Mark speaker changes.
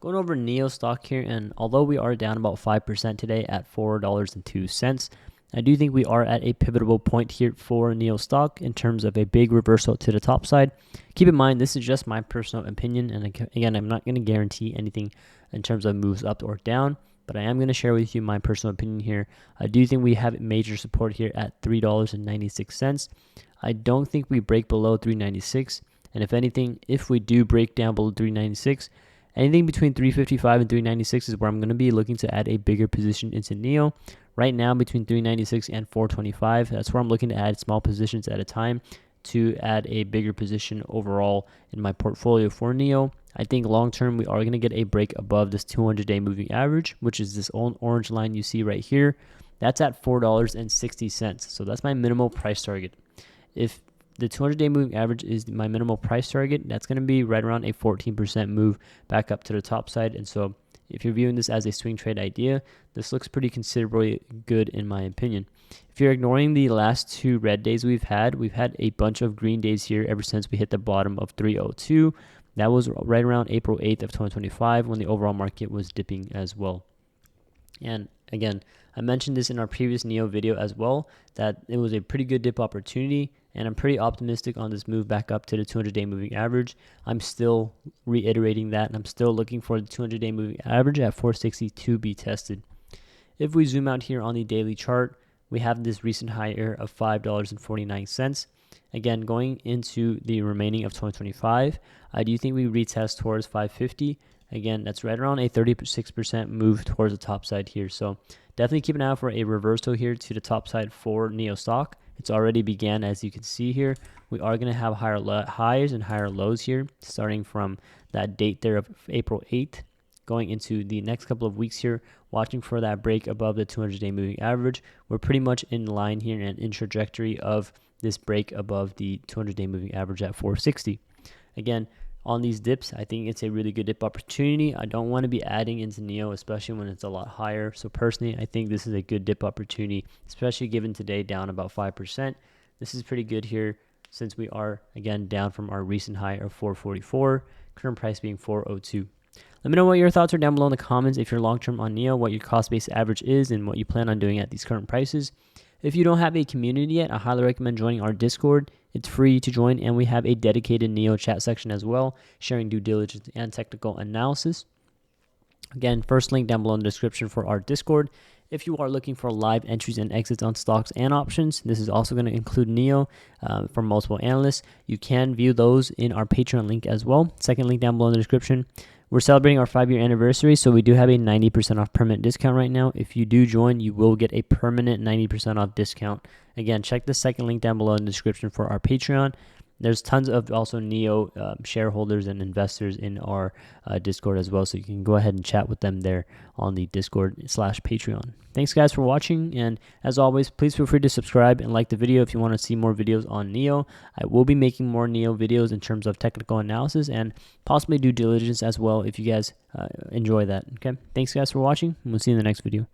Speaker 1: Going over NIO stock here, and although we are down about 5% today at $4.02, I do think we are at a pivotal point here for NIO stock in terms of a big reversal to the top side. Keep in mind, this is just my personal opinion, and again, I'm not going to guarantee anything in terms of moves up or down, but I am going to share with you my personal opinion here. I do think we have major support here at $3.96. I don't think we break below $3.96, and if anything, if we do break down below $3.96, anything between $3.55 and $3.96 is where I'm going to be looking to add a bigger position into NIO. Right now, between $3.96 and $4.25, that's where I'm looking to add small positions at a time to add a bigger position overall in my portfolio for NIO. I think long term, we are going to get a break above this 200-day moving average, which is this orange line you see right here. That's at $4.60. So that's my minimal price target. If the 200-day moving average is my minimal price target, that's going to be right around a 14% move back up to the top side. And so if you're viewing this as a swing trade idea, this looks pretty considerably good in my opinion. If you're ignoring the last two red days we've had a bunch of green days here ever since we hit the bottom of 302. That was right around April 8th of 2025 when the overall market was dipping as well. And again, I mentioned this in our previous NIO video as well, that it was a pretty good dip opportunity, and I'm pretty optimistic on this move back up to the 200-day moving average. I'm still reiterating that, and I'm still looking for the 200-day moving average at 460 to be tested. If we zoom out here on the daily chart, we have this recent high here of $5.49. Again, going into the remaining of 2025, I do think we retest towards 550. Again, that's right around a 36% move towards the top side here. So definitely keep an eye out for a reversal here to the top side for NIO stock. It's already began, as you can see here. We are going to have higher highs and higher lows here, starting from that date there of April 8th, going into the next couple of weeks here, watching for that break above the 200-day moving average. We're pretty much in line here and in trajectory of this break above the 200-day moving average at 460. Again, on these dips, I think it's a really good dip opportunity. I don't want to be adding into NIO, especially when it's a lot higher. So personally, I think this is a good dip opportunity, especially given today down about 5%. This is pretty good here since we are, again, down from our recent high of 444, current price being 402. Let me know what your thoughts are down below in the comments if you're long-term on NIO, what your cost-based average is, and what you plan on doing at these current prices. If you don't have a community yet, I highly recommend joining our Discord. It's free to join, and we have a dedicated NIO chat section as well, sharing due diligence and technical analysis. Again, first link down below in the description for our Discord. If you are looking for live entries and exits on stocks and options, this is also going to include NIO from multiple analysts. You can view those in our Patreon link as well. Second link down below in the description. We're celebrating our 5-year anniversary, so we do have a 90% off permanent discount right now. If you do join, you will get a permanent 90% off discount. Again, check the second link down below in the description for our Patreon. There's tons of also NIO shareholders and investors in our Discord as well, so you can go ahead and chat with them there on the Discord/Patreon. Thanks, guys, for watching, and as always, please feel free to subscribe and like the video if you want to see more videos on NIO. I will be making more NIO videos in terms of technical analysis and possibly due diligence as well if you guys enjoy that. Okay, thanks, guys, for watching, and we'll see you in the next video.